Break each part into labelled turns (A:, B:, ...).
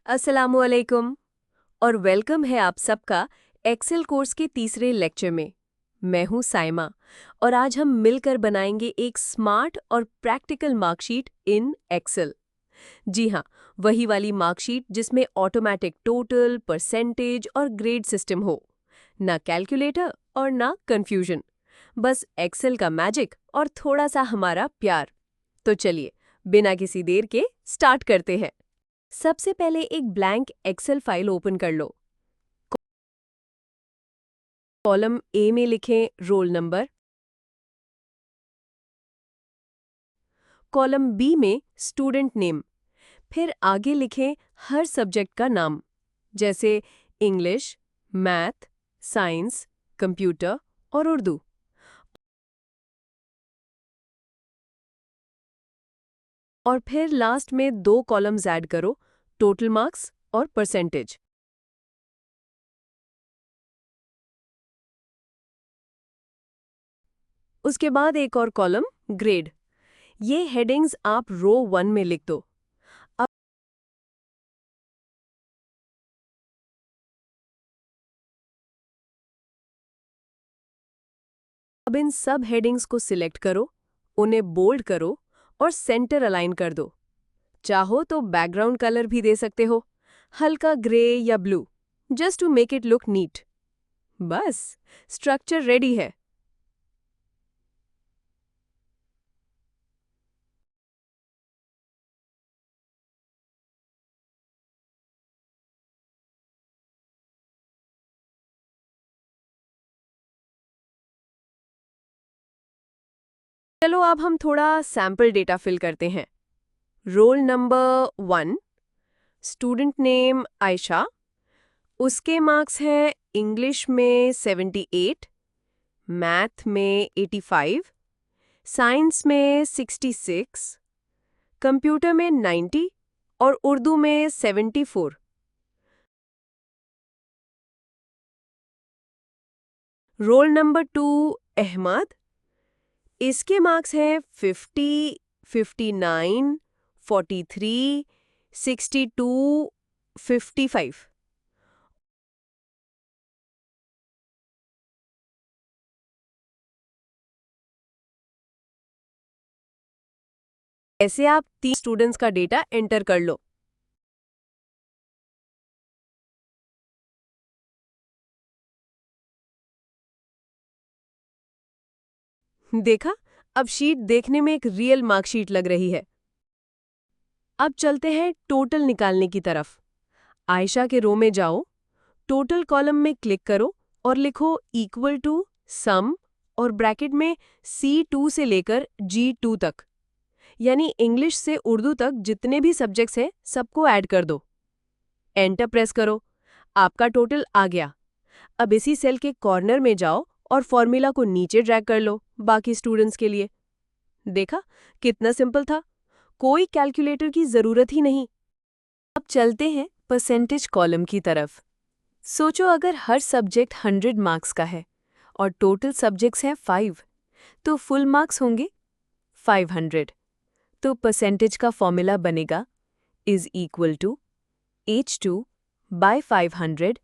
A: अस्सलामुअलैकुम और वेलकम है आप सबका एक्सेल कोर्स के तीसरे लेक्चर में। मैं हूं साइमा और आज हम मिलकर बनाएंगे एक स्मार्ट और प्रैक्टिकल मार्कशीट इन एक्सेल। जी हाँ, वही वाली मार्कशीट जिसमें ऑटोमेटिक टोटल, परसेंटेज और ग्रेड सिस्टम हो। ना कैलकुलेटर और ना कंफ्यूजन, बस एक्सेल का मैजिक और थोड़ा सा हमारा प्यार। तो चलिए, बिना किसी देर के स्टार्ट करते हैं। सबसे पहले एक ब्लैंक एक्सेल फाइल ओपन कर लो। कॉलम ए में लिखें रोल नंबर, कॉलम बी में स्टूडेंट नेम, फिर आगे लिखें हर सब्जेक्ट का नाम, जैसे इंग्लिश, मैथ, साइंस, कंप्यूटर और उर्दू। और फिर लास्ट में 2 कॉलम्स ऐड करो, टोटल मार्क्स और परसेंटेज। उसके बाद एक और कॉलम ग्रेड। ये हेडिंग्स आप रो 1 में लिख दो। अब इन सब हेडिंग्स को सिलेक्ट करो, उन्हें बोल्ड करो और सेंटर अलाइन कर दो। चाहो तो बैकग्राउंड कलर भी दे सकते हो, हल्का ग्रे या blue, just to make it look neat. बस, स्ट्रक्चर रेडी है। चलो अब हम थोड़ा सैम्पल डेटा फिल करते हैं। Roll number 1, student name Ayesha, उसके मार्क्स हैं इंग्लिश में 78, मैथ में 85, साइंस में 66, कंप्यूटर में 90 और उर्दू में 74। रोल नंबर 2 अहमद, इसके मार्क्स हैं 50, 59, 43, 62, 55। ऐसे आप 3 स्टूडेंट्स का डेटा एंटर कर लो। देखा, अब शीट देखने में एक रियल मार्कशीट लग रही है। अब चलते हैं टोटल निकालने की तरफ। आयशा के रो में जाओ, टोटल कॉलम में क्लिक करो और लिखो इक्वल टू सम और ब्रैकेट में C2 से लेकर G2 तक, यानी इंग्लिश से उर्दू तक जितने भी सब्जेक्ट्स हैं सबको ऐड कर दो। एंटर प्रेस करो, आपका टोटल आ गया। अब इसी सेल के कॉर्नर में जाओ और फॉर्मूला को नीचे ड्रैग कर लो बाकी स्टूडेंट्स के लिए। देखा, कितना सिंपल था, कोई कैलकुलेटर की जरूरत ही नहीं। अब चलते हैं परसेंटेज कॉलम की तरफ। सोचो अगर हर सब्जेक्ट 100 मार्क्स का है और टोटल सब्जेक्ट्स हैं 5, तो फुल मार्क्स होंगे 500। तो परसेंटेज का फॉर्मूला बनेगा is equal to H2 by 500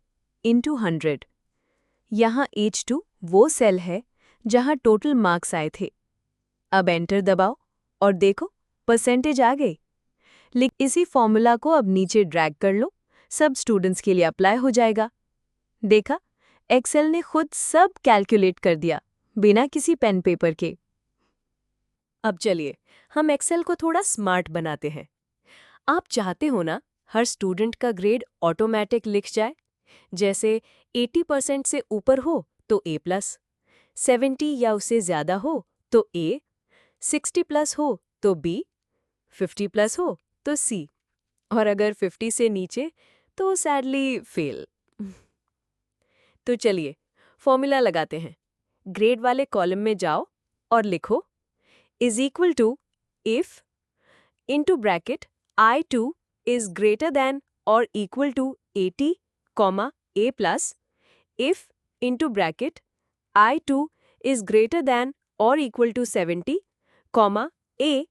A: into 100। यहाँ H2 वो सेल है जहाँ टोटल मार्क्स आए थे। अब एंटर दबाओ और देखो, परसेंटेज आ गई। लेकिन इसी फॉर्मूला को अब नीचे ड्रैग कर लो, सब स्टूडेंट्स के लिए अप्लाई हो जाएगा। देखा, एक्सेल ने खुद सब कैलकुलेट कर दिया बिना किसी पेन पेपर के। अब चलिए, हम एक्सेल को थोड़ा स्मार्ट बनाते हैं। आप चाहते हो ना हर स्टूडेंट का ग्रेड ऑटोमेटिक लिख जाए, जैसे 80% से ऊपर हो तो A+, 70 या उससे ज़्यादा हो तो A, 60 प्लस हो तो B, 50 प्लस हो तो C, और अगर 50 से नीचे तो सैडली फेल। तो चलिए, फॉर्मूला लगाते हैं। ग्रेड वाले कॉलम में जाओ और लिखो is equal to if into bracket I2 is greater than or equal to 80, A plus, if into bracket I2 is greater than or equal to 70, A,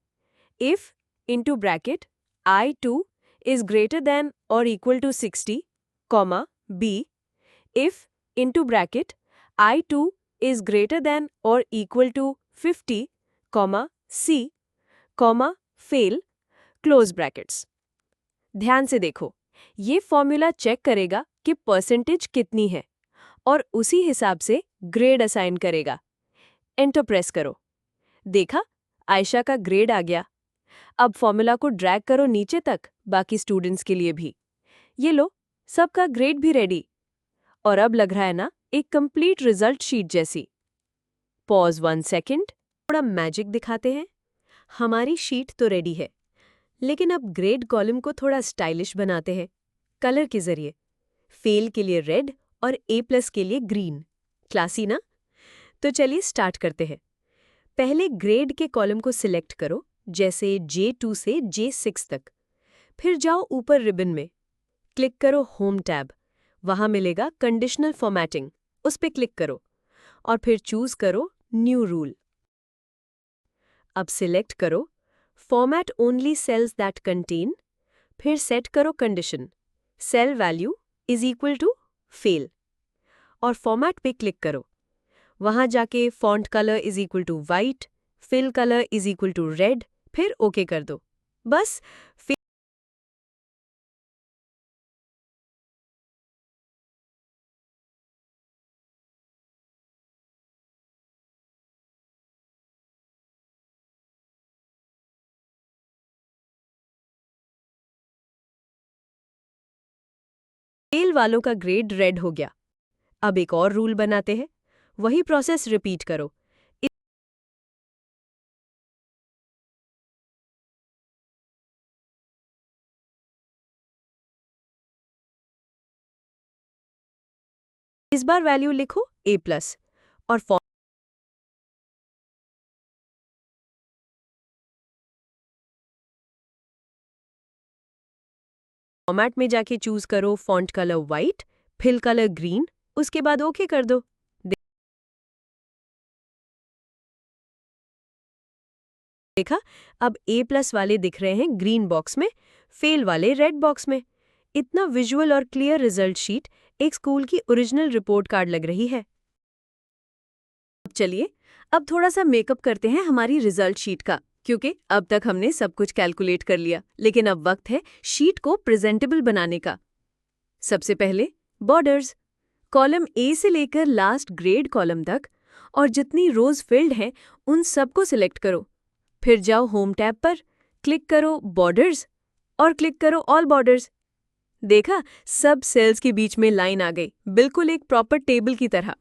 A: if into bracket I2 is greater than or equal to 60, comma, B, if into bracket I2 is greater than or equal to 50, comma, C, comma, fail, close brackets. ध्यान से देखो, ये formula check करेगा कि percentage कितनी है और उसी हिसाब से ग्रेड असाइन करेगा। एंटर प्रेस करो। देखा, आयशा का ग्रेड आ गया। अब फॉर्मूला को ड्रैग करो नीचे तक, बाकी स्टूडेंट्स के लिए भी। ये लो, सबका ग्रेड भी रेडी। और अब लग रहा है ना एक कंप्लीट रिजल्ट शीट जैसी। पॉज 1 सेकेंड, थोड़ा मैजिक दिखाते हैं। हमारी शीट तो रेडी है, लेकिन अब ग्रेड कॉलम को थोड़ा स्टाइलिश बनाते हैं कलर के जरिए। फेल के लिए रेड और A+ के लिए ग्रीन। क्लासी ना? तो चलिए स्टार्ट करते हैं। पहले ग्रेड के कॉलम को सिलेक्ट करो, जैसे J2 से J6 तक। फिर जाओ ऊपर रिबन में, क्लिक करो होम टैब। वहां मिलेगा कंडीशनल फॉर्मेटिंग, उस पे क्लिक करो और फिर चूज करो न्यू रूल। अब सिलेक्ट करो format only cells that contain, फिर सेट करो condition cell value is equal to fail और फॉर्मेट पे क्लिक करो। वहां जाके font colour is equal to white, fill colour is equal to red, फिर ओके कर दो। बस फेल वालों का ग्रेड रेड हो गया। अब एक और रूल बनाते हैं, वही प्रोसेस रिपीट करो। इस बार वैल्यू लिखो A+ और फॉर्मेट में जाके चूज करो font colour white, fill colour green, उसके बाद ओके कर दो। देखा, अब A+ वाले दिख रहे हैं ग्रीन बॉक्स में, फेल वाले रेड बॉक्स में। इतना विजुअल और क्लियर रिजल्ट शीट एक स्कूल की ओरिजिनल रिपोर्ट कार्ड लग रही है। अब चलिए, अब थोड़ा सा मेकअप करते हैं हमारी रिजल्ट शीट का, क्योंकि अब तक हमने सब कुछ कैलकुलेट कर लिया, लेकिन अब वक्त है शीट को प्रेजेंटेबल बनाने का। सबसे पहले बॉर्डर्स, कॉलम A से लेकर लास्ट ग्रेड कॉलम तक और जितनी रोज फिल्ड हैं उन सबको सिलेक्ट करो। फिर जाओ होम टैब पर, क्लिक करो बॉर्डर्स और क्लिक करो ऑल बॉर्डर्स। देखा, सब सेल्स के बीच में लाइन आ गई, बिल्कुल एक प्रॉपर टेबल की तरह।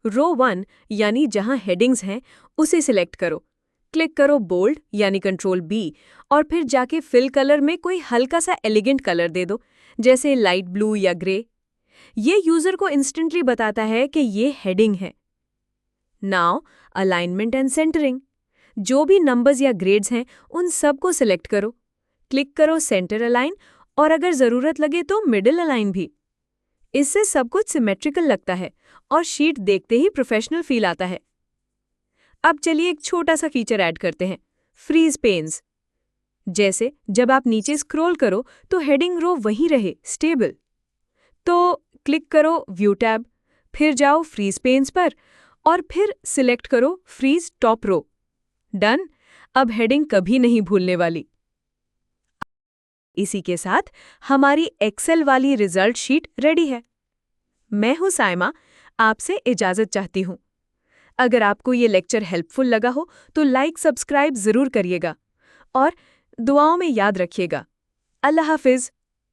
A: रो 1 यानी जहां हेडिंग्स हैं उसे सिलेक्ट करो, क्लिक करो बोल्ड यानी कंट्रोल B और फिर जाके फिल कलर में कोई हल्का सा एलिगेंट कलर दे दो, जैसे लाइट ब्लू या ग्रे। ये यूजर को इंस्टेंटली बताता है कि ये हेडिंग है। नाउ अलाइनमेंट एंड सेंटरिंग, जो भी नंबर्स या ग्रेड्स हैं उन सबको सिलेक्ट करो, क्लिक करो सेंटर अलाइन और अगर जरूरत लगे तो मिडिल अलाइन भी। इससे सब कुछ सिमेट्रिकल लगता है और शीट देखते ही प्रोफेशनल फील आता है। अब चलिए एक छोटा सा फीचर ऐड करते हैं, फ्रीज पेन्स। जैसे जब आप नीचे स्क्रॉल करो तो हेडिंग रो वहीं रहे स्टेबल। तो क्लिक करो व्यू टैब, फिर जाओ फ्रीज पेन्स पर और फिर सिलेक्ट करो फ्रीज टॉप रो। डन, अब हेडिंग कभी नहीं भूलने वाली। इसी के साथ हमारी एक्सेल वाली रिजल्ट शीट रेडी है। मैं हूं साइमा, आपसे इजाजत चाहती हूं। अगर आपको ये लेक्चर हेल्पफुल लगा हो तो लाइक सब्सक्राइब जरूर करिएगा और दुआओं में याद रखिएगा। अल्लाह हाफिज।